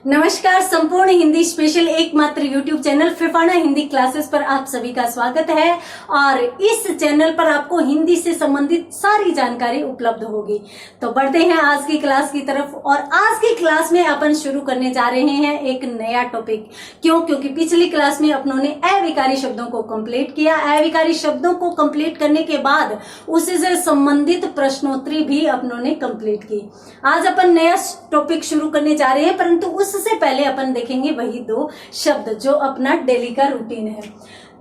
नमस्कार। संपूर्ण हिंदी स्पेशल एकमात्र YouTube channel Phefana Hindi classes पर आप सभी का स्वागत है और इस चैनल पर आपको हिंदी से संबंधित सारी जानकारी उपलब्ध होगी। तो बढ़ते हैं आज की क्लास की तरफ और आज की क्लास में अपन शुरू करने जा रहे हैं एक नया टॉपिक। क्योंकि पिछली क्लास में अपनों ने अविकारी शब्दों को कंप्लीट किया। अविकारी शब्दों को कंप्लीट करने के बाद उससे संबंधित प्रश्नोत्तरी भी अपनों ने कंप्लीट की। आज अपन नया टॉपिक शुरू करने जा रहे हैं, परंतु उससे पहले अपन देखेंगे वही दो शब्द जो अपना डेली का रूटीन है।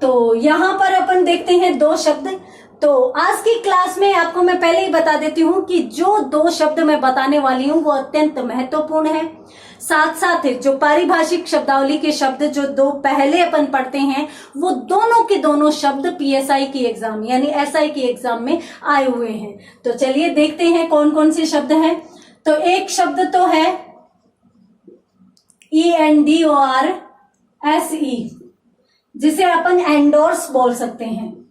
तो यहाँ पर अपन देखते हैं दो शब्द। तो आज की क्लास में आपको मैं पहले ही बता देती हूँ कि जो दो शब्द मैं बताने वाली हूँ वो अत्यंत महत्वपूर्ण है। साथ साथ जो पारिभाषिक शब्दावली के शब्द जो दो पहले अपन पढ़ते हैं वो दोनों के दोनों शब्द पीएसआई की एग्जाम यानी एसआई की एग्जाम में आए हुए हैं। तो चलिए देखते हैं कौन कौन से शब्द हैं। तो एक शब्द तो है ENDORSE, जिसे अपन एंडोर्स बोल सकते हैं।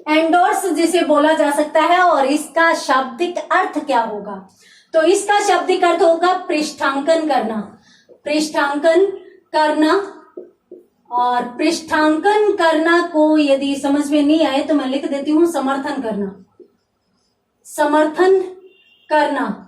एंडोर्स जिसे बोला जा सकता है और इसका शाब्दिक अर्थ क्या होगा? तो इसका शाब्दिक अर्थ होगा पृष्ठांकन करना। पृष्ठांकन करना, और पृष्ठांकन करना को यदि समझ में नहीं आए तो मैं लिख देती हूं समर्थन करना। समर्थन करना,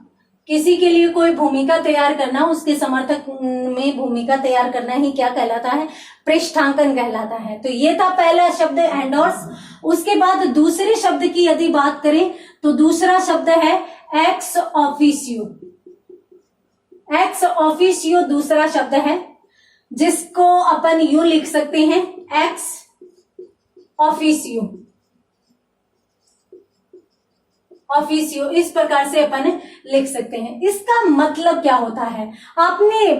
किसी के लिए कोई भूमिका तैयार करना, उसके समर्थक में भूमिका तैयार करना ही क्या कहलाता है? पृष्ठांकन कहलाता है। तो ये था पहला शब्द एंडोर्स। उसके बाद दूसरे शब्द की यदि बात करें तो दूसरा शब्द है एक्स ऑफिशियो। एक्स ऑफिशियो दूसरा शब्द है जिसको अपन यूं लिख सकते हैं एक्स ऑफिशियो। ऑफिशियो इस प्रकार से अपन लिख सकते हैं। इसका मतलब क्या होता है? आपने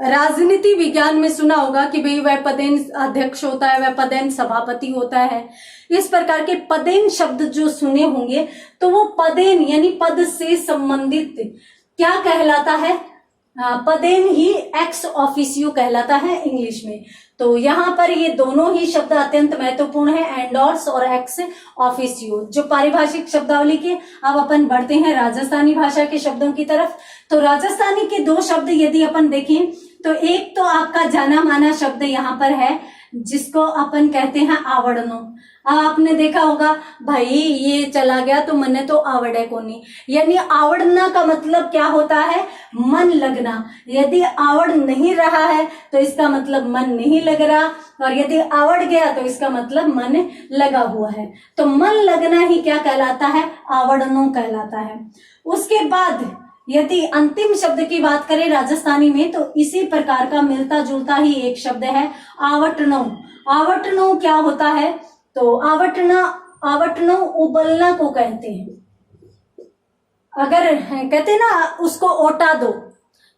राजनीति विज्ञान में सुना होगा कि भाई वह पदेन अध्यक्ष होता है, वह पदेन सभापति होता है। इस प्रकार के पदेन शब्द जो सुने होंगे तो वो पदेन यानी पद से संबंधित क्या कहलाता है? पदेन ही एक्स ऑफिशियो कहलाता है इंग्लिश में। तो यहाँ पर ये दोनों ही शब्द अत्यंत महत्वपूर्ण है, एंडोर्स और एक्स ऑफिशियो जो पारिभाषिक शब्दावली के। अब अपन बढ़ते हैं राजस्थानी भाषा के शब्दों की तरफ। तो राजस्थानी के दो शब्द यदि अपन देखें तो एक तो आपका जाना माना शब्द यहाँ पर है जिसको अपन कहते हैं आवड़नो। आपने देखा होगा भाई ये चला गया तो मने तो आवड़े को नहीं, यानी आवड़ना का मतलब क्या होता है? मन लगना। यदि आवड़ नहीं रहा है तो इसका मतलब मन नहीं लग रहा, और यदि आवड़ गया तो इसका मतलब मन लगा हुआ है। तो मन लगना ही क्या कहलाता है? आवड़नो कहलाता है। उसके बाद यदि अंतिम शब्द की बात करें राजस्थानी में तो इसी प्रकार का मिलता जुलता ही एक शब्द है आवटनो। आवटनो क्या होता है? तो आवटनो उबलना को कहते हैं। अगर कहते हैं ना उसको ओटा दो,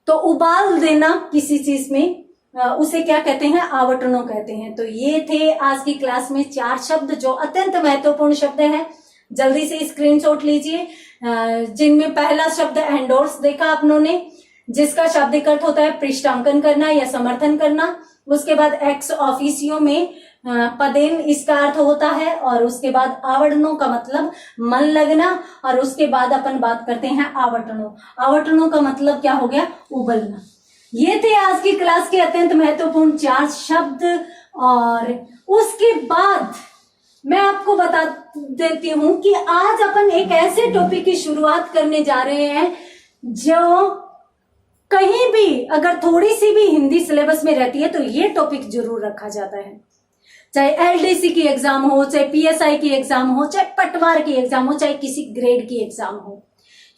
तो उबाल देना किसी चीज में, उसे क्या कहते हैं? आवटनो कहते हैं। तो ये थे आज की क्लास में चार शब्द जो अत्यंत महत्वपूर्ण शब्द है। जल्दी से स्क्रीनशॉट लीजिए। जिनमें पहला शब्द एंडोर्स देखा आपनों ने, जिसका शाब्दिक अर्थ होता है पृष्ठांकन करना या समर्थन करना। उसके बाद एक्स ऑफिशियो में पदेन इसका अर्थ होता है, और उसके बाद आवड़नो का मतलब मन लगना, और उसके बाद अपन बात करते हैं आवटनो। आवटनो का मतलब क्या हो गया? उबलना। ये थे आज की क्लास के अत्यंत महत्वपूर्ण चार शब्द। और उसके बाद मैं आपको बता देती हूं कि आज अपन एक ऐसे टॉपिक की शुरुआत करने जा रहे हैं जो कहीं भी अगर थोड़ी सी भी हिंदी सिलेबस में रहती है तो ये टॉपिक जरूर रखा जाता है। चाहे एलडीसी की एग्जाम हो, चाहे पीएसआई की एग्जाम हो, चाहे पटवार की एग्जाम हो, चाहे किसी ग्रेड की एग्जाम हो,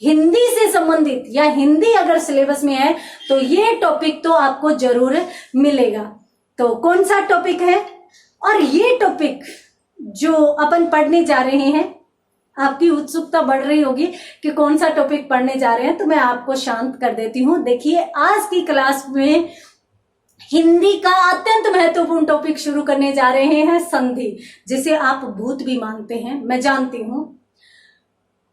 हिंदी से संबंधित या हिंदी अगर सिलेबस में है तो ये टॉपिक तो आपको जरूर मिलेगा। तो कौन सा टॉपिक है? और ये टॉपिक जो अपन पढ़ने जा रहे हैं, आपकी उत्सुकता बढ़ रही होगी कि कौन सा टॉपिक पढ़ने जा रहे हैं, तो मैं आपको शांत कर देती हूं। देखिए आज की क्लास में हिंदी का अत्यंत महत्वपूर्ण टॉपिक शुरू करने जा रहे हैं संधि, जिसे आप भूत भी मानते हैं, मैं जानती हूं।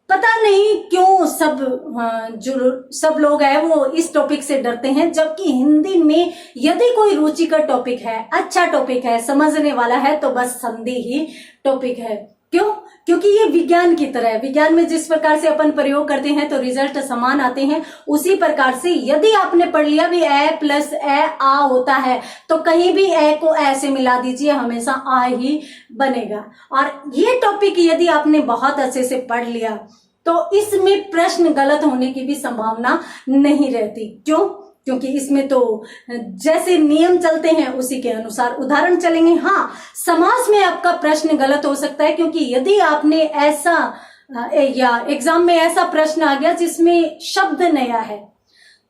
पता नहीं क्यों सब लोग हैं वो इस टॉपिक से डरते हैं, जबकि हिंदी में यदि कोई रुचि का टॉपिक है, अच्छा टॉपिक है, समझने वाला है, तो बस संधि ही टॉपिक है। क्यों? क्योंकि ये विज्ञान की तरह है। विज्ञान में जिस प्रकार से अपन प्रयोग करते हैं तो रिजल्ट समान आते हैं, उसी प्रकार से यदि आपने पढ़ लिया भी ए प्लस ए आ होता है तो कहीं भी ए को ए से मिला दीजिए, हमेशा आ ही बनेगा। और ये टॉपिक यदि आपने बहुत अच्छे से पढ़ लिया तो इसमें प्रश्न गलत होने की भी संभावना नहीं रहती। क्यों? क्योंकि इसमें तो जैसे नियम चलते हैं उसी के अनुसार उदाहरण चलेंगे। हाँ, समास में आपका प्रश्न गलत हो सकता है, क्योंकि यदि आपने ऐसा या एग्जाम में ऐसा प्रश्न आ गया जिसमें शब्द नया है,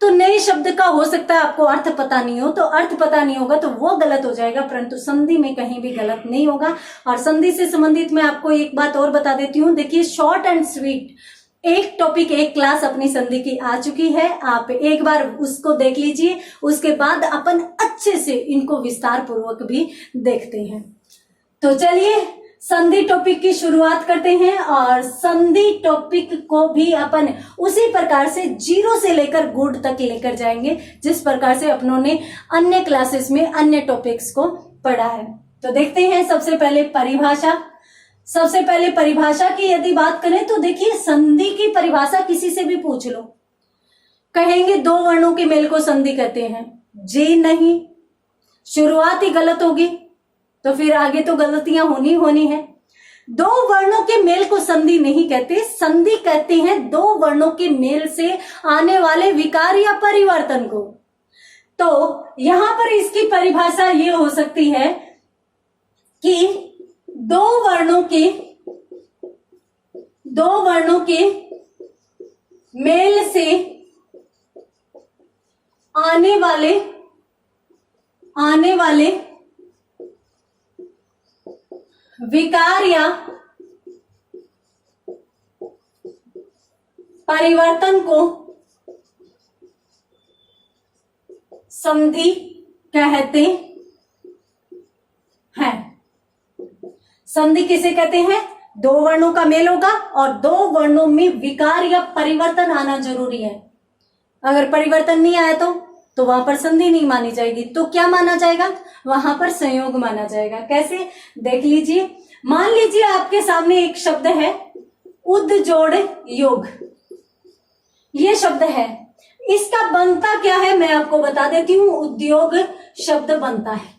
तो नए शब्द का हो सकता है आपको अर्थ पता नहीं हो, तो अर्थ पता नहीं होगा तो वो गलत हो जाएगा, परंतु संधि में कहीं भी गलत नहीं होगा। और संधि से संबंधित मैं आपको एक बात और बता देती हूँ। देखिए, शॉर्ट एंड स्वीट एक टॉपिक एक क्लास अपनी संधि की आ चुकी है, आप एक बार उसको देख लीजिए, उसके बाद अपन अच्छे से इनको विस्तार पूर्वक भी देखते हैं। तो चलिए संधि टॉपिक की शुरुआत करते हैं, और संधि टॉपिक को भी अपन उसी प्रकार से जीरो से लेकर गुड तक लेकर जाएंगे जिस प्रकार से अपनों ने अन्य क्लासेस में अन्य टॉपिक्स को पढ़ा है। तो देखते हैं सबसे पहले परिभाषा। सबसे पहले परिभाषा की यदि बात करें तो देखिए, संधि की परिभाषा किसी से भी पूछ लो, कहेंगे दो वर्णों के मेल को संधि कहते हैं। जी नहीं, शुरुआत ही गलत होगी तो फिर आगे तो गलतियां होनी है। दो वर्णों के मेल को संधि नहीं कहते, संधि कहते हैं दो वर्णों के मेल से आने वाले विकार या परिवर्तन को। तो यहां पर इसकी परिभाषा ये हो सकती है कि दो वर्णों के मेल से आने वाले विकार या परिवर्तन को संधि कहते हैं। संधि किसे कहते हैं? दो वर्णों का मेल होगा और दो वर्णों में विकार या परिवर्तन आना जरूरी है। अगर परिवर्तन नहीं आया तो वहां पर संधि नहीं मानी जाएगी। तो क्या माना जाएगा? वहां पर संयोग माना जाएगा। कैसे? देख लीजिए, मान लीजिए आपके सामने एक शब्द है उद्जोड़ योग, ये शब्द है, इसका बनता क्या है मैं आपको बता देती हूँ। उद्योग शब्द बनता है,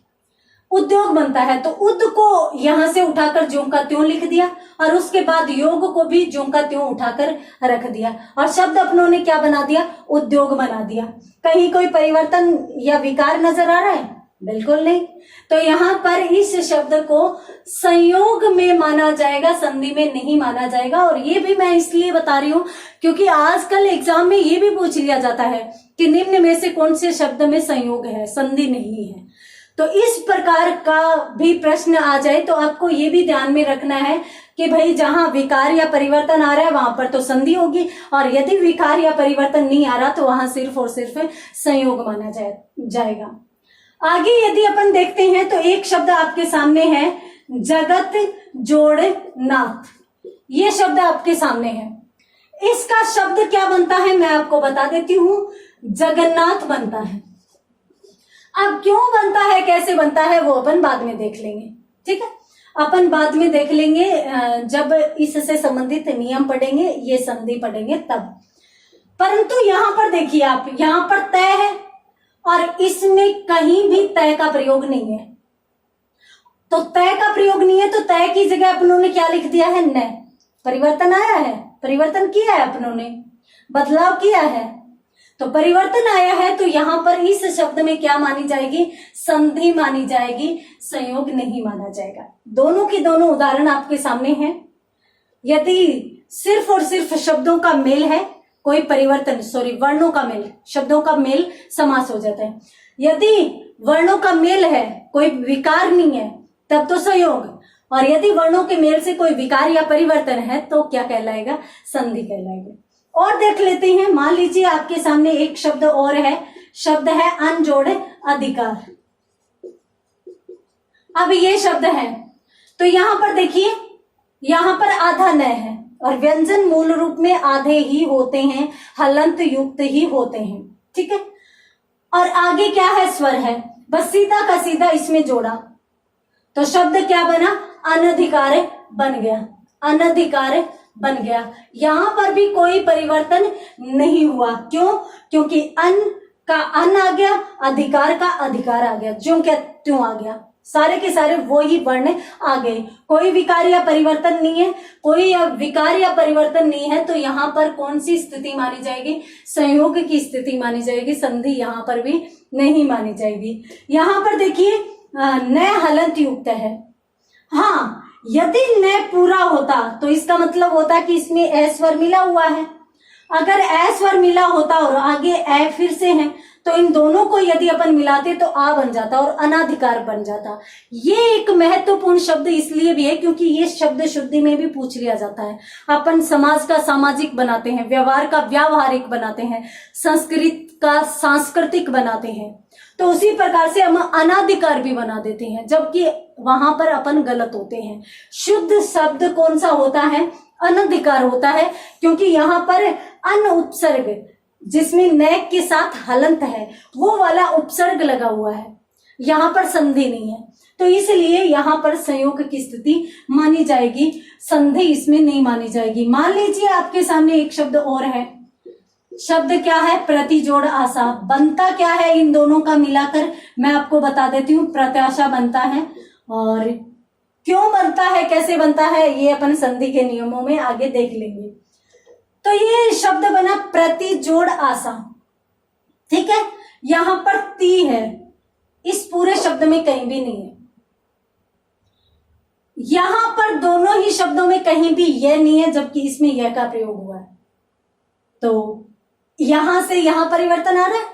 उद्योग बनता है, तो उद को यहां से उठाकर ज्यों का त्यों लिख दिया और उसके बाद योग को भी ज्यों का त्यों उठाकर रख दिया और शब्द अपनों ने क्या बना दिया? उद्योग बना दिया। कहीं कोई परिवर्तन या विकार नजर आ रहा है? बिल्कुल नहीं। तो यहाँ पर इस शब्द को संयोग में माना जाएगा, संधि में नहीं माना जाएगा। और ये भी मैं इसलिए बता रही हूँ क्योंकि आजकल एग्जाम में ये भी पूछ लिया जाता है कि निम्न में से कौन से शब्द में संयोग है, संधि नहीं है। तो इस प्रकार का भी प्रश्न आ जाए तो आपको ये भी ध्यान में रखना है कि भाई जहां विकार या परिवर्तन आ रहा है वहां पर तो संधि होगी, और यदि विकार या परिवर्तन नहीं आ रहा तो वहां सिर्फ और सिर्फ संयोग माना जाएगा। आगे यदि अपन देखते हैं तो एक शब्द आपके सामने है जगत जोड़ नाथ, ये शब्द आपके सामने है। इसका शब्द क्या बनता है मैं आपको बता देती हूँ, जगन्नाथ बनता है। अब क्यों बनता है, कैसे बनता है, वो अपन बाद में देख लेंगे। ठीक है, अपन बाद में देख लेंगे जब इससे संबंधित नियम पढ़ेंगे, ये संधि पढ़ेंगे तब। परंतु यहां पर देखिए आप, यहां पर तय है और इसमें कहीं भी तय का प्रयोग नहीं है। तो तय का प्रयोग नहीं है तो तय की जगह अपनों ने क्या लिख दिया है? न। परिवर्तन आया है, परिवर्तन किया है अपनों ने, बदलाव किया है, तो परिवर्तन आया है। तो यहां पर इस शब्द में क्या मानी जाएगी? संधि मानी जाएगी, संयोग नहीं माना जाएगा। दोनों की दोनों उदाहरण आपके सामने हैं। यदि सिर्फ और सिर्फ शब्दों का मेल है, कोई परिवर्तन, वर्णों का मेल, शब्दों का मेल समास हो जाता है। यदि वर्णों का मेल है, कोई विकार नहीं है, तब तो संयोग, और यदि वर्णों के मेल से कोई विकार या परिवर्तन है तो क्या कहलाएगा? संधि कहलाएगा। और देख लेते हैं, मान लीजिए आपके सामने एक शब्द और है, शब्द है अनजोड़ अधिकार। अब ये शब्द है तो यहां पर देखिए, यहां पर आधा न है और व्यंजन मूल रूप में आधे ही होते हैं, हलंत युक्त ही होते हैं। ठीक है, और आगे क्या है? स्वर है, बस सीधा का सीधा इसमें जोड़ा तो शब्द क्या बना? अनधिकार बन गया, अनधिकार बन गया। यहां पर भी कोई परिवर्तन नहीं हुआ। क्यों? क्योंकि अन का अन आ गया, अधिकार का अधिकार आ गया, ज्यों क्या त्यों आ गया, सारे के सारे वो ही वर्ण आ गए। कोई विकार या परिवर्तन नहीं है, कोई विकार या परिवर्तन नहीं है, तो यहाँ पर कौन सी स्थिति मानी जाएगी? संयोग की स्थिति मानी जाएगी, संधि यहाँ पर भी नहीं मानी जाएगी। यहाँ पर देखिए न हलंत युक्त है। हाँ, यदि न पूरा होता तो इसका मतलब होता कि इसमें ए स्वर मिला हुआ है। अगर ए स्वर मिला होता और आगे ए फिर से है तो इन दोनों को यदि अपन मिलाते तो आ बन जाता और अनाधिकार बन जाता। ये एक महत्वपूर्ण शब्द इसलिए भी है क्योंकि ये शब्द शुद्धि में भी पूछ लिया जाता है। अपन समाज का सामाजिक बनाते हैं, व्यवहार का व्यावहारिक बनाते हैं, संस्कृत का सांस्कृतिक बनाते हैं, तो उसी प्रकार से हम अनाधिकार भी बना देते हैं, जबकि वहां पर अपन गलत होते हैं। शुद्ध शब्द कौन सा होता है? अनधिकार होता है, क्योंकि यहाँ पर अन उपसर्ग जिसमें न के साथ हलंत है वो वाला उपसर्ग लगा हुआ है, यहाँ पर संधि नहीं है, तो इसलिए यहाँ पर संयोग की स्थिति मानी जाएगी, संधि इसमें नहीं मानी जाएगी। मान लीजिए आपके सामने एक शब्द और है, शब्द क्या है? प्रतिजोड़ आशा। बनता क्या है इन दोनों का मिलाकर? मैं आपको बता देती हूँ, प्रत्याशा बनता है। और क्यों बनता है, कैसे बनता है, ये अपन संधि के नियमों में आगे देख लेंगे। तो ये शब्द बना प्रतिजोड़ आशा, ठीक है। यहां पर ती है, इस पूरे शब्द में कहीं भी नहीं है। यहां पर दोनों ही शब्दों में कहीं भी यह नहीं है, जबकि इसमें यह का प्रयोग हुआ है। तो यहां से यहां परिवर्तन आ रहा है,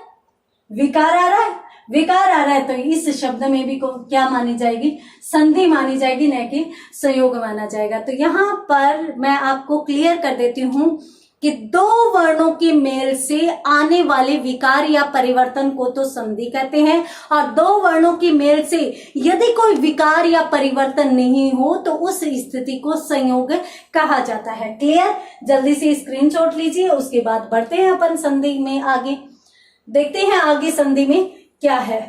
विकार आ रहा है, विकार आ रहा है, तो इस शब्द में भी क्या मानी जाएगी? संधि मानी जाएगी, न कि संयोग माना जाएगा। तो यहाँ पर मैं आपको क्लियर कर देती हूं कि दो वर्णों के मेल से आने वाले विकार या परिवर्तन को तो संधि कहते हैं, और दो वर्णों के मेल से यदि कोई विकार या परिवर्तन नहीं हो तो उस स्थिति को संयोग कहा जाता है। क्लियर? जल्दी से स्क्रीनशॉट लीजिए, उसके बाद बढ़ते हैं अपन संधि में आगे, देखते हैं आगे संधि में क्या है।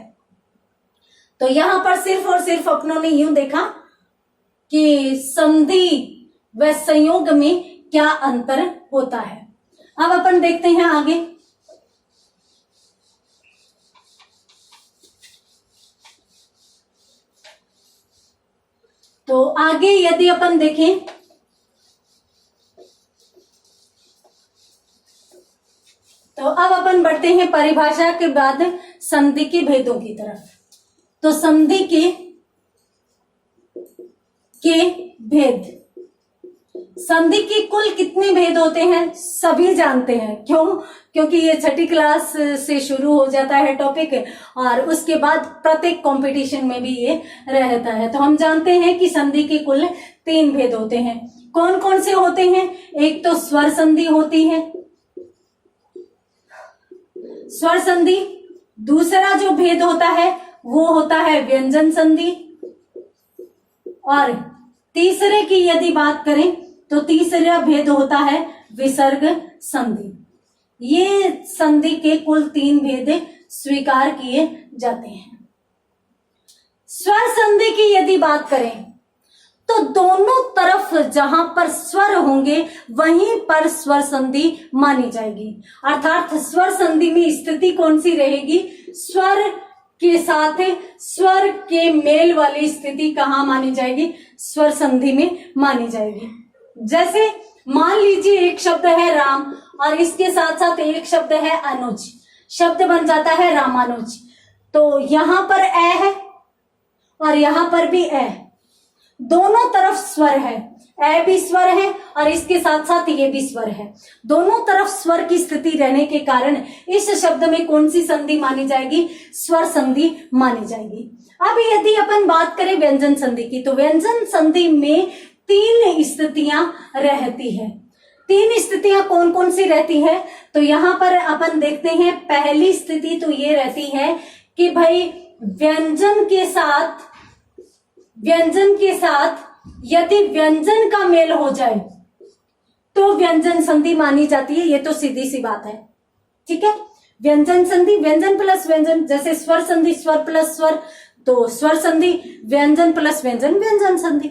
तो यहां पर सिर्फ और सिर्फ अपनों ने यूं देखा कि संधि व संयोग में क्या अंतर होता है। अब अपन देखते हैं आगे। तो आगे यदि अपन देखें तो अब अपन बढ़ते हैं परिभाषा के बाद संधि के भेदों की तरफ। तो संधि के भेद, संधि के कुल कितने भेद होते हैं सभी जानते हैं। क्यों? क्योंकि ये छठी क्लास से शुरू हो जाता है टॉपिक, और उसके बाद प्रत्येक कंपटीशन में भी ये रहता है। तो हम जानते हैं कि संधि के कुल 3 भेद होते हैं। कौन कौन से होते हैं? एक तो स्वर संधि होती है, स्वर संधि। दूसरा जो भेद होता है वो होता है व्यंजन संधि, और तीसरे की यदि बात करें तो तीसरा भेद होता है विसर्ग संधि। ये संधि के कुल 3 भेद स्वीकार किए जाते हैं। स्वर संधि की यदि बात करें तो दोनों तरफ जहां पर स्वर होंगे वहीं पर स्वर संधि मानी जाएगी। अर्थात स्वर संधि में स्थिति कौन सी रहेगी? स्वर के साथ स्वर के मेल वाली स्थिति कहाँ मानी जाएगी? स्वर संधि में मानी जाएगी। जैसे मान लीजिए एक शब्द है राम और इसके साथ साथ एक शब्द है अनुज, शब्द बन जाता है रामानुज। तो यहां पर ए है और यहां पर भी ए, दोनों तरफ स्वर है, ए भी स्वर है और इसके साथ साथ ये भी स्वर है। दोनों तरफ स्वर की स्थिति रहने के कारण इस शब्द में कौन सी संधि मानी जाएगी? स्वर संधि मानी जाएगी। अब यदि अपन बात करें व्यंजन संधि की, तो व्यंजन संधि में 3 स्थितियां रहती है। 3 स्थितियां कौन कौन सी रहती है? तो यहां पर अपन देखते हैं, पहली स्थिति तो ये रहती है कि भाई व्यंजन के साथ यदि व्यंजन का मेल हो जाए तो व्यंजन संधि मानी जाती है। ये तो सीधी सी बात है, ठीक है। व्यंजन संधि, व्यंजन प्लस व्यंजन, जैसे स्वर संधि स्वर प्लस स्वर, तो स्वर संधि व्यंजन प्लस व्यंजन, व्यंजन संधि।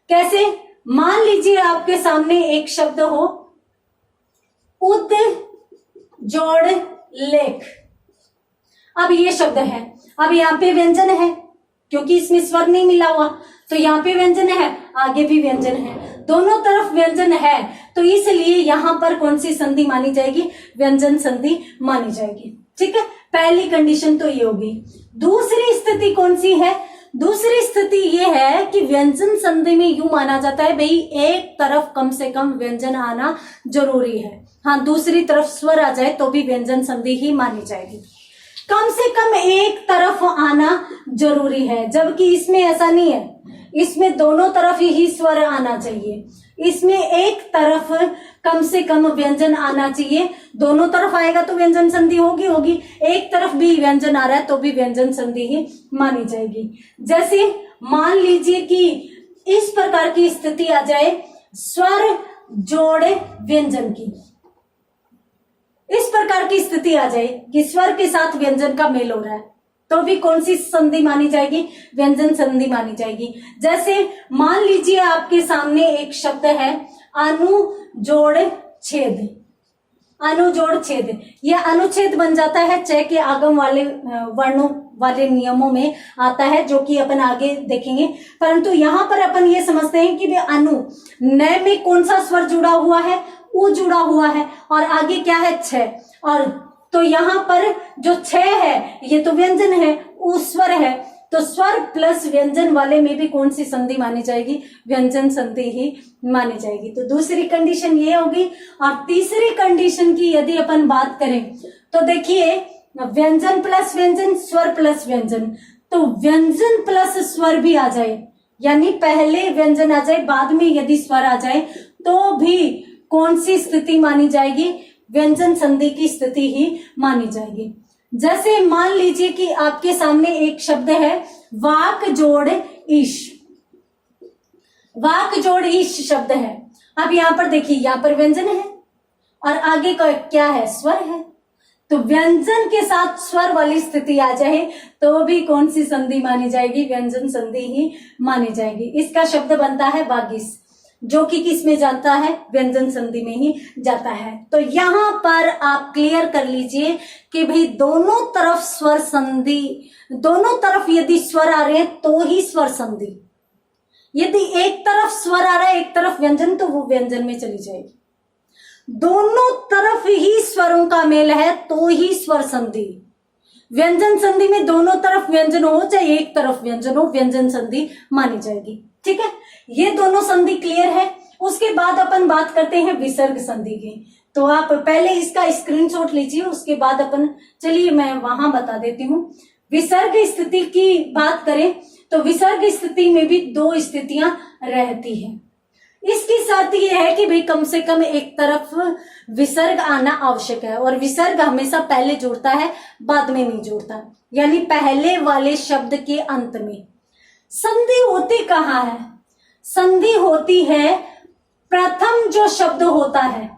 कैसे? मान लीजिए आपके सामने एक शब्द हो उद जोड़ लेख। अब ये शब्द है, अब यहाँ पे व्यंजन है क्योंकि इसमें स्वर नहीं मिला हुआ, तो यहाँ पे व्यंजन है, आगे भी व्यंजन है, दोनों तरफ व्यंजन है, तो इसलिए यहां पर कौन सी संधि मानी जाएगी? व्यंजन संधि मानी जाएगी। ठीक है, पहली कंडीशन तो ये होगी। दूसरी स्थिति कौन सी है? दूसरी स्थिति ये है कि व्यंजन संधि में यूं माना जाता है भाई एक तरफ कम से कम व्यंजन आना जरूरी है। हाँ, दूसरी तरफ स्वर आ जाए तो भी व्यंजन संधि ही मानी जाएगी। कम से कम एक तरफ आना जरूरी है, जबकि इसमें ऐसा नहीं है, इसमें दोनों तरफ ही स्वर आना चाहिए। इसमें एक तरफ कम से कम व्यंजन आना चाहिए, दोनों तरफ आएगा तो व्यंजन संधि होगी, एक तरफ भी व्यंजन आ रहा है तो भी व्यंजन संधि ही मानी जाएगी। जैसे मान लीजिए कि इस प्रकार की स्थिति आ जाए स्वर जोड़ व्यंजन की, इस प्रकार की स्थिति आ जाए कि स्वर के साथ व्यंजन का मेल हो रहा है, तो भी कौन सी संधि मानी जाएगी? व्यंजन संधि मानी जाएगी। जैसे मान लीजिए आपके सामने एक शब्द है अनुजोड़ छेद। अनुजोड़ छेद, यह अनुच्छेद बन जाता है च के आगम वाले वर्णों वाले नियमों में आता है, जो कि अपन आगे देखेंगे। परंतु यहाँ पर अपन ये समझते हैं कि वे अनु न में कौन सा स्वर जुड़ा हुआ है? उ जुड़ा हुआ है, और आगे क्या है? छ। और तो यहाँ पर जो छ है ये तो व्यंजन है, उ स्वर है, तो स्वर प्लस व्यंजन वाले में भी कौन सी संधि मानी जाएगी? व्यंजन संधि ही मानी जाएगी। तो दूसरी कंडीशन ये होगी। और तीसरी कंडीशन की यदि अपन बात करें तो देखिए व्यंजन प्लस व्यंजन, स्वर प्लस व्यंजन, तो व्यंजन प्लस स्वर भी आ जाए, यानी पहले व्यंजन आ जाए बाद में यदि स्वर आ जाए तो भी कौन सी स्थिति मानी जाएगी? व्यंजन संधि की स्थिति ही मानी जाएगी। जैसे मान लीजिए कि आपके सामने एक शब्द है वाक जोड़ ईश। वाक जोड़ ईश शब्द है। अब यहाँ पर देखिए, यहाँ पर व्यंजन है और आगे का क्या है? स्वर है। तो व्यंजन के साथ स्वर वाली स्थिति आ जाए तो भी कौन सी संधि मानी जाएगी? व्यंजन संधि ही मानी जाएगी। इसका शब्द बनता है वागीश, जो कि किस में जाता है? व्यंजन संधि में ही जाता है। तो यहाँ पर आप क्लियर कर लीजिए कि भाई दोनों तरफ स्वर संधि, दोनों तरफ यदि स्वर आ रहे हैं तो ही स्वर संधि, यदि एक तरफ स्वर आ रहा है एक तरफ व्यंजन तो वो व्यंजन में चली जाएगी। दोनों तरफ ही स्वरों का मेल है तो ही स्वर संधि। व्यंजन संधि में दोनों तरफ व्यंजन हो चाहे एक तरफ व्यंजन हो, व्यंजन संधि मानी जाएगी। ठीक है, ये दोनों संधि क्लियर है। उसके बाद अपन बात करते हैं विसर्ग संधि की। तो आप पहले इसका स्क्रीनशॉट लीजिए, उसके बाद अपन, चलिए मैं वहां बता देती हूँ। विसर्ग स्थिति की बात करें तो विसर्ग स्थिति में भी दो स्थितियां रहती हैं। इसकी शर्त यह है कि भाई कम से कम एक तरफ विसर्ग आना आवश्यक है, और विसर्ग हमेशा पहले जुड़ता है बाद में नहीं जुड़ता, यानी पहले वाले शब्द के अंत में। संधि होती कहाँ है? संधि होती है प्रथम जो शब्द होता है,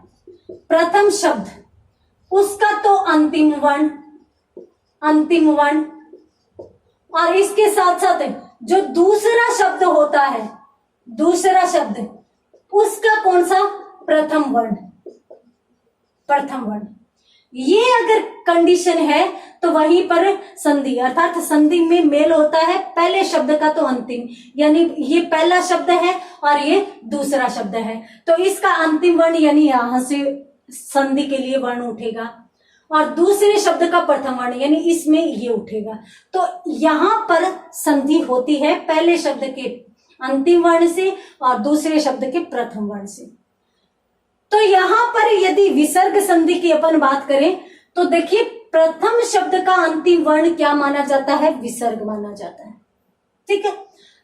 प्रथम शब्द, उसका तो अंतिम वर्ण, अंतिम वर्ण, और इसके साथ साथ जो दूसरा शब्द होता है, दूसरा शब्द, उसका कौन सा? प्रथम वर्ण, प्रथम वर्ण। ये अगर कंडीशन है तो वहीं पर संधि, अर्थात संधि में मेल होता है पहले शब्द का तो अंतिम, यानी ये पहला शब्द है और ये दूसरा शब्द है, तो इसका अंतिम वर्ण यानी यहां से संधि के लिए वर्ण उठेगा, और दूसरे शब्द का प्रथम वर्ण यानी इसमें ये उठेगा। तो यहां पर संधि होती है पहले शब्द के अंतिम वर्ण से और दूसरे शब्द के प्रथम वर्ण से। तो यहां पर यदि विसर्ग संधि की अपन बात करें तो देखिए प्रथम शब्द का अंतिम वर्ण क्या माना जाता है? विसर्ग माना जाता है। ठीक है,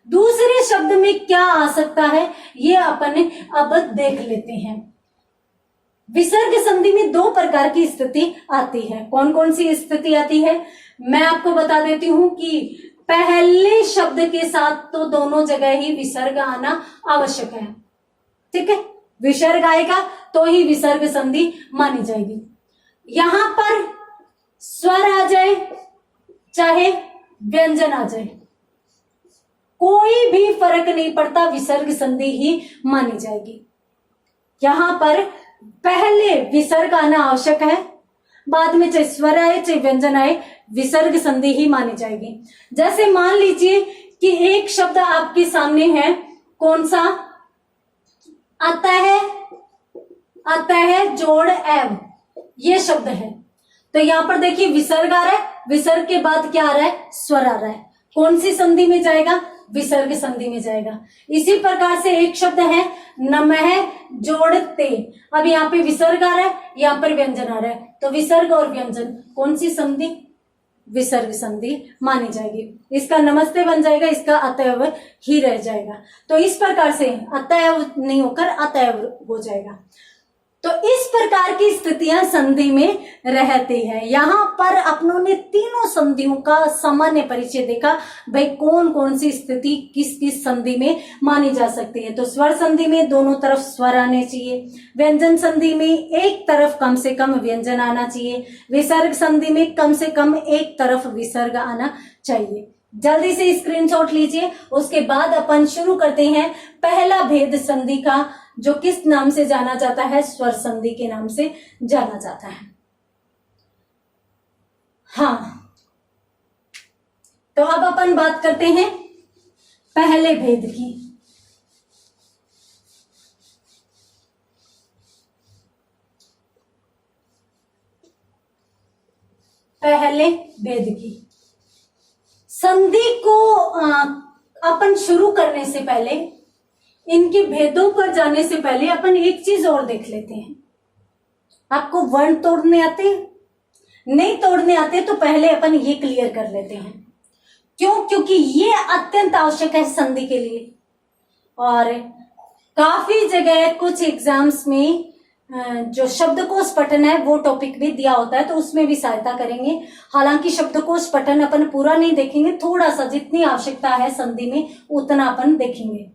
दूसरे शब्द में क्या आ सकता है ये अपन अब देख लेते हैं। विसर्ग संधि में दो प्रकार की स्थिति आती है। कौन कौन सी स्थिति आती है मैं आपको बता देती हूं कि पहले शब्द के साथ तो दोनों जगह ही विसर्ग आना आवश्यक है। ठीक है, विसर्ग आएगा तो ही विसर्ग संधि मानी जाएगी। यहां पर स्वर आ जाए चाहे व्यंजन आ जाए, कोई भी फर्क नहीं पड़ता, विसर्ग संधि ही मानी जाएगी। यहां पर पहले विसर्ग आना आवश्यक है, बाद में चाहे स्वर आए चाहे व्यंजन आए, विसर्ग संधि ही मानी जाएगी। जैसे मान लीजिए कि एक शब्द आपके सामने है, कौन सा आता है जोड़ एव, ये शब्द है। तो यहां पर देखिए विसर्ग आ रहा है, विसर्ग के बाद क्या आ रहा है, स्वर आ रहा है। कौन सी संधि में जाएगा, विसर्ग संधि में जाएगा। इसी प्रकार से एक शब्द है नमः जोड़ ते, अब यहाँ पे विसर्ग आ रहा है, यहाँ पर व्यंजन आ रहा है, तो विसर्ग और व्यंजन कौन सी संधि, विसर्ग संधि मानी जाएगी। इसका नमस्ते बन जाएगा, इसका अतएव ही रह जाएगा। तो इस प्रकार से अतएव नहीं होकर अतएव हो जाएगा। तो इस प्रकार की स्थितियां संधि में रहती है। यहां पर अपनों ने तीनों संधियों का सामान्य परिचय देखा, भाई कौन कौन सी स्थिति किस किस संधि में मानी जा सकती है। तो स्वर संधि में दोनों तरफ स्वर आने चाहिए, व्यंजन संधि में एक तरफ कम से कम व्यंजन आना चाहिए, विसर्ग संधि में कम से कम एक तरफ विसर्ग आना चाहिए। जल्दी से स्क्रीनशॉट लीजिए, उसके बाद अपन शुरू करते हैं पहला भेद संधि का, जो किस नाम से जाना जाता है, स्वर संधि के नाम से जाना जाता है। हाँ, तो अब अपन बात करते हैं पहले भेद की। पहले भेद की संधि को अपन शुरू करने से पहले, इनके भेदों पर जाने से पहले अपन एक चीज और देख लेते हैं। आपको वर्ण तोड़ने आते हैं? नहीं तोड़ने आते तो पहले अपन ये क्लियर कर लेते हैं। क्यों? क्योंकि ये अत्यंत आवश्यक है संधि के लिए। और काफी जगह कुछ एग्जाम्स में जो शब्दकोश पठन है वो टॉपिक भी दिया होता है, तो उसमें भी सहायता करेंगे। हालांकि शब्दकोश पठन अपन पूरा नहीं देखेंगे, थोड़ा सा जितनी आवश्यकता है संधि में उतना अपन देखेंगे।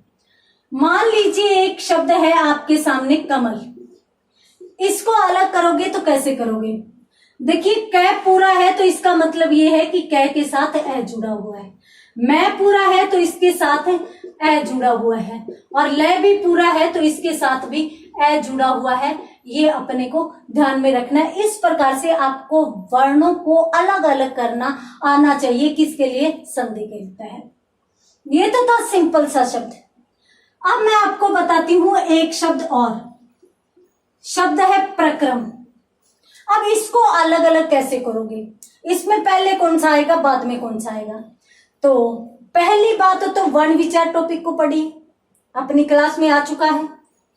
मान लीजिए एक शब्द है आपके सामने कमल, इसको अलग करोगे तो कैसे करोगे? देखिए कै पूरा है तो इसका मतलब ये है कि कै के साथ ए जुड़ा हुआ है, मैं पूरा है तो इसके साथ ए जुड़ा हुआ है, और लय भी पूरा है तो इसके साथ भी ए जुड़ा हुआ है। ये अपने को ध्यान में रखना है। इस प्रकार से आपको वर्णों को अलग अलग करना आना चाहिए। किसके लिए? संधि के तहत। ये तो था सिंपल सा शब्द। अब मैं आपको बताती हूं एक शब्द और, शब्द है प्रक्रम। अब इसको अलग अलग कैसे करोगे? इसमें पहले कौन सा आएगा, बाद में कौन सा आएगा? तो पहली बात तो वर्ण विचार टॉपिक को पढ़िए, अपनी क्लास में आ चुका है।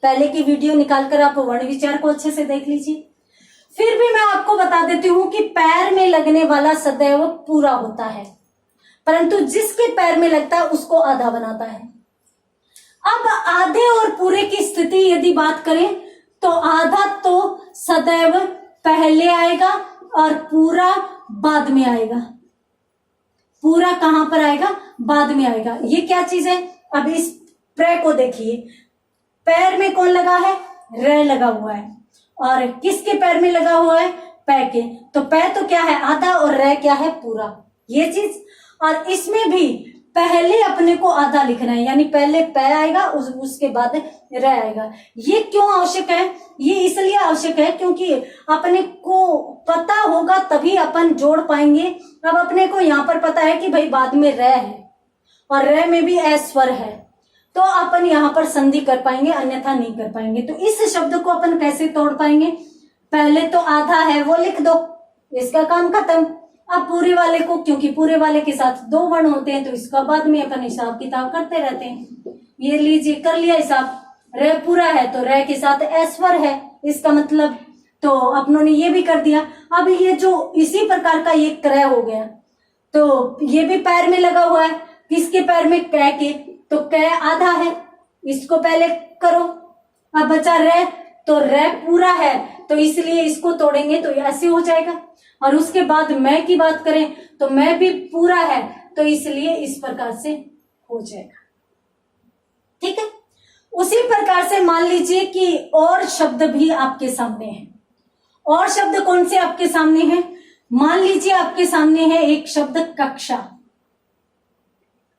पहले की वीडियो निकालकर आप वर्ण विचार को अच्छे से देख लीजिए। फिर भी मैं आपको बता देती हूं कि पैर में लगने वाला सदैव पूरा होता है, परंतु जिसके पैर में लगता है उसको आधा बनाता है। अब आधे और पूरे की स्थिति यदि बात करें तो आधा तो सदैव पहले आएगा और पूरा बाद में आएगा। पूरा कहां पर आएगा? बाद में आएगा। ये क्या चीज है? अब इस प्र को देखिए, पैर में कौन लगा है? र लगा हुआ है। और किसके पैर में लगा हुआ है? पै के। तो पै तो क्या है? आधा, और र क्या है? पूरा। ये चीज। और इसमें भी पहले अपने को आधा लिखना है, यानी पहले पै आएगा उसके बाद र आएगा। ये क्यों आवश्यक है? ये इसलिए आवश्यक है क्योंकि अपने को पता होगा तभी अपन जोड़ पाएंगे। अब अपने को यहाँ पर पता है कि भाई बाद में र है और र में भी ए स्वर है, तो अपन यहाँ पर संधि कर पाएंगे, अन्यथा नहीं कर पाएंगे। तो इस शब्द को अपन कैसे तोड़ पाएंगे? पहले तो आधा है वो लिख दो, इसका काम खत्म। अब पूरे वाले को, क्योंकि पूरे वाले के साथ दो वर्ण होते हैं तो इसका बाद में अपन हिसाब किताब करते रहते हैं। ये लीजिए, कर लिया हिसाब। र पूरा है तो र के साथ ए स्वर है, इसका मतलब तो अपनों ने ये भी कर दिया। अब ये जो इसी प्रकार का ये क्रय हो गया, तो ये भी पैर में लगा हुआ है। किसके पैर में? कै के। तो कै आधा है, इसको पहले करो। अब बचा र, तो र पूरा है तो इसलिए इसको तोड़ेंगे तो ऐसे हो जाएगा। और उसके बाद मैं की बात करें तो मैं भी पूरा है तो इसलिए इस प्रकार से हो जाएगा। ठीक है। उसी प्रकार से मान लीजिए कि और शब्द भी आपके सामने है। और शब्द कौन से आपके सामने हैं? मान लीजिए आपके सामने है एक शब्द कक्षा।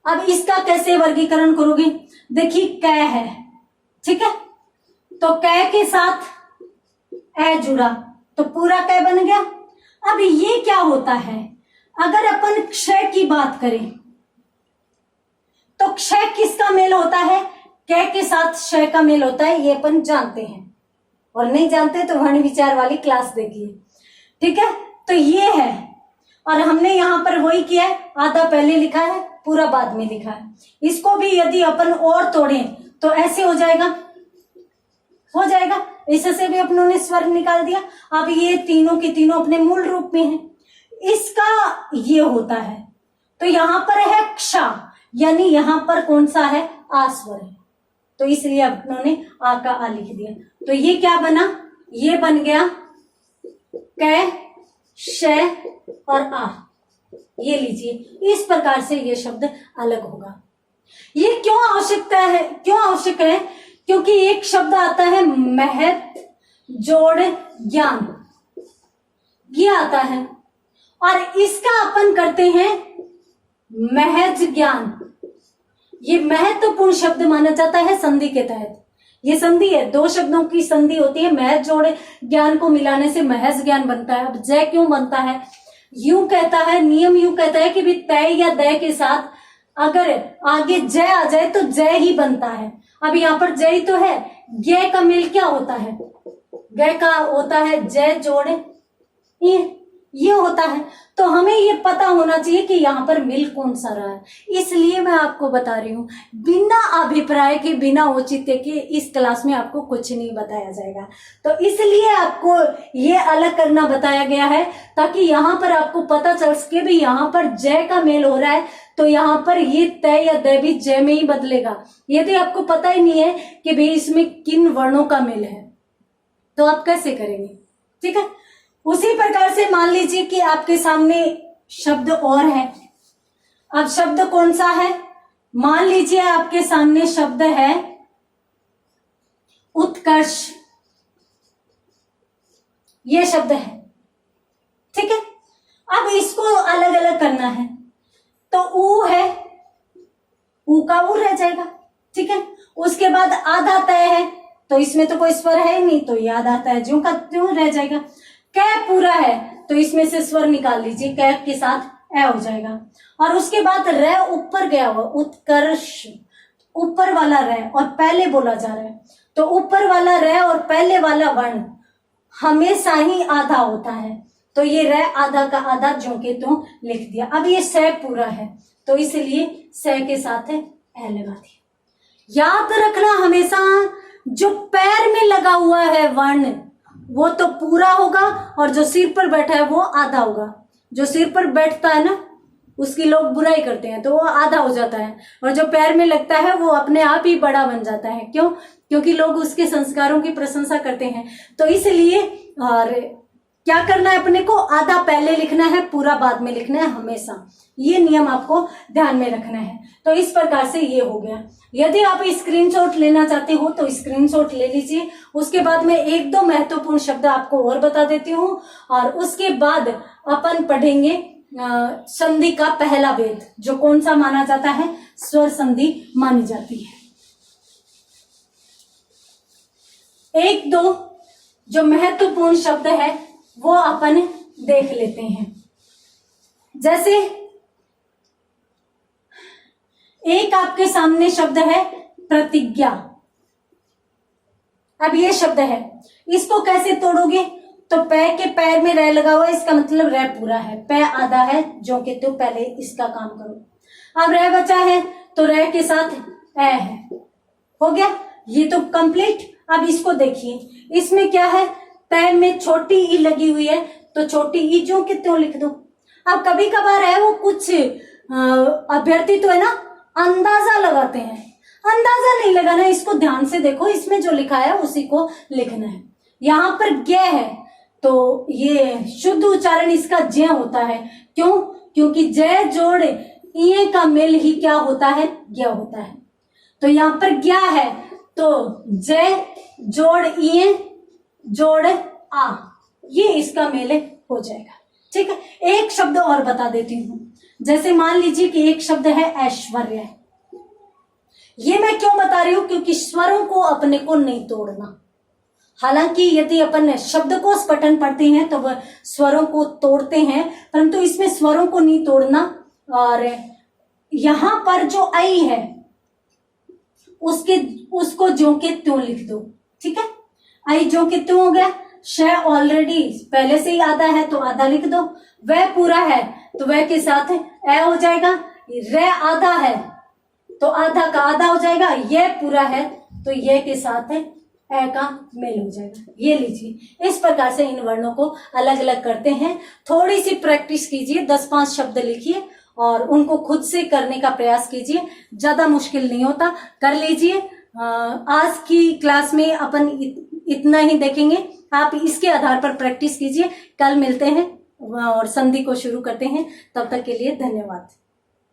अब इसका कैसे वर्गीकरण करोगे? देखिए क है, ठीक है, तो क के साथ ए जुड़ा तो पूरा क बन गया। अब ये क्या होता है, अगर अपन क्षय की बात करें तो क्षय किसका मेल होता है? क के साथ क्षय का मेल होता है, ये अपन जानते हैं, और नहीं जानते तो वर्ण विचार वाली क्लास देखिए, ठीक है। तो ये है, और हमने यहां पर वही किया है, आधा पहले लिखा है, पूरा बाद में लिखा है। इसको भी यदि अपन और तोड़ें तो ऐसे हो जाएगा, इससे भी अपनों ने स्वर निकाल दिया। अब ये तीनों के तीनों अपने मूल रूप में हैं। इसका ये होता है, तो यहां पर हैक्षा, यानी यहां पर कौन सा है? आ स्वर है, तो इसलिए अपनों ने आ का आ लिख दिया। तो ये क्या बना? ये बन गया क, श और आ। ये लीजिए, इस प्रकार से ये शब्द अलग होगा। ये क्यों आवश्यक है? क्योंकि एक शब्द आता है महत जोड़ ज्ञान, ये आता है, और इसका अपन करते हैं महज ज्ञान। ये महत्वपूर्ण शब्द माना जाता है संधि के तहत। ये संधि है, दो शब्दों की संधि होती है, महज जोड़ ज्ञान को मिलाने से महज ज्ञान बनता है। अब जय क्यों बनता है? यूं कहता है, नियम यूं कहता है कि भी तय या दय के साथ अगर आगे जय आ जाए तो जय ही बनता है। अब यहाँ पर जय तो है, गे का मेल क्या होता है? गे का होता है जय जोड़ ये होता है। तो हमें ये पता होना चाहिए कि यहाँ पर मिल कौन सा रहा है, इसलिए मैं आपको बता रही हूँ। बिना अभिप्राय के, बिना औचित्य के इस क्लास में आपको कुछ नहीं बताया जाएगा, तो इसलिए आपको ये अलग करना बताया गया है, ताकि यहाँ पर आपको पता चल सके भी यहाँ पर जय का मेल हो रहा है, तो यहाँ पर ये तय या दय भी जय में ही बदलेगा। यदि आपको पता ही नहीं है कि भाई इसमें किन वर्णों का मेल है, तो आप कैसे करेंगे? ठीक है, उसी प्रकार से मान लीजिए कि आपके सामने शब्द और है। अब शब्द कौन सा है? मान लीजिए आपके सामने शब्द है उत्कर्ष, ये शब्द है, ठीक है। अब इसको अलग अलग करना है, तो ऊ है, ऊ का ऊ रह जाएगा, ठीक है। उसके बाद आधा तय है, तो इसमें तो कोई स्वर है ही नहीं, तो ये आधा तय ज्यों का त्यों रह जाएगा। कै पूरा है, तो इसमें से स्वर निकाल लीजिए, कै के साथ ए हो जाएगा। और उसके बाद रे ऊपर गया हुआ, उत्कर्ष, ऊपर वाला रे और पहले बोला जा रहा है, तो ऊपर वाला रे और पहले वाला वर्ण हमेशा ही आधा होता है, तो ये रे आधा का आधा ज्यों के त्यों लिख दिया। अब ये स पूरा है, तो इसलिए स के साथ है ए लगा दिया। याद रखना हमेशा, जो पैर में लगा हुआ है वर्ण वो तो पूरा होगा, और जो सिर पर बैठा है वो आधा होगा। जो सिर पर बैठता है ना, उसकी लोग बुराई करते हैं, तो वो आधा हो जाता है, और जो पैर में लगता है वो अपने आप ही बड़ा बन जाता है। क्यों? क्योंकि लोग उसके संस्कारों की प्रशंसा करते हैं, तो इसलिए। और क्या करना है अपने को? आधा पहले लिखना है, पूरा बाद में लिखना है हमेशा। ये नियम आपको ध्यान में रखना है। तो इस प्रकार से ये हो गया। यदि आप स्क्रीनशॉट लेना चाहते हो तो स्क्रीनशॉट ले लीजिए। उसके बाद में एक दो महत्वपूर्ण शब्द आपको और बता देती हूँ, और उसके बाद अपन पढ़ेंगे संधि का पहला भेद, जो कौन सा माना जाता है? स्वर संधि मानी जाती है। एक दो जो महत्वपूर्ण शब्द है वो अपन देख लेते हैं। जैसे एक आपके सामने शब्द है प्रतिज्ञा। अब ये शब्द है, इसको कैसे तोड़ोगे? तो पै के पैर में रे लगा हुआ है, इसका मतलब रे पूरा है, पै आधा है, जो कि तो पहले इसका काम करो। अब रे बचा है, तो रे के साथ ए है, हो गया ये तो कंप्लीट। अब इसको देखिए, इसमें क्या है? तय में छोटी ई लगी हुई है, तो छोटी ई जो कि त्यों लिख दो। अब कभी कभार है वो कुछ अभ्यर्थी तो है ना, अंदाजा लगाते हैं। अंदाजा नहीं लगाना, इसको ध्यान से देखो, इसमें जो लिखा है उसी को लिखना है। यहाँ पर गे है, तो ये शुद्ध उच्चारण इसका जय होता है। क्यों? क्योंकि जय जोड़ ये का मेल ही क्या होता है? ज्ञ होता है। तो यहाँ पर ज्ञ है, तो जय जोड़ ये जोड़ आ, ये इसका मेल हो जाएगा। ठीक है, एक शब्द और बता देती हूँ। जैसे मान लीजिए कि एक शब्द है ऐश्वर्य। ये मैं क्यों बता रही हूं, क्योंकि स्वरों को अपने को नहीं तोड़ना। हालांकि यदि अपन शब्दकोश पठन पढ़ते हैं तो वह स्वरों को तोड़ते हैं, परंतु इसमें स्वरों को नहीं तोड़ना। और यहां पर जो आई है उसको ज्यों के त्यों लिख दो। ठीक है, आई ज्यों के त्यों हो गया। श ऑलरेडी पहले से ही आधा है तो आधा लिख दो। वह पूरा है तो वह के साथ ए हो जाएगा। रे आधा है तो आधा का आधा हो जाएगा। यह पूरा है तो यह के साथ ए का मेल हो जाएगा। ये लीजिए, इस प्रकार से इन वर्णों को अलग अलग करते हैं। थोड़ी सी प्रैक्टिस कीजिए, 10-5 शब्द लिखिए और उनको खुद से करने का प्रयास कीजिए। ज्यादा मुश्किल नहीं होता, कर लीजिए। आज की क्लास में अपन इतना ही देखेंगे। आप इसके आधार पर प्रैक्टिस कीजिए। कल मिलते हैं और संधि को शुरू करते हैं। तब तक के लिए धन्यवाद।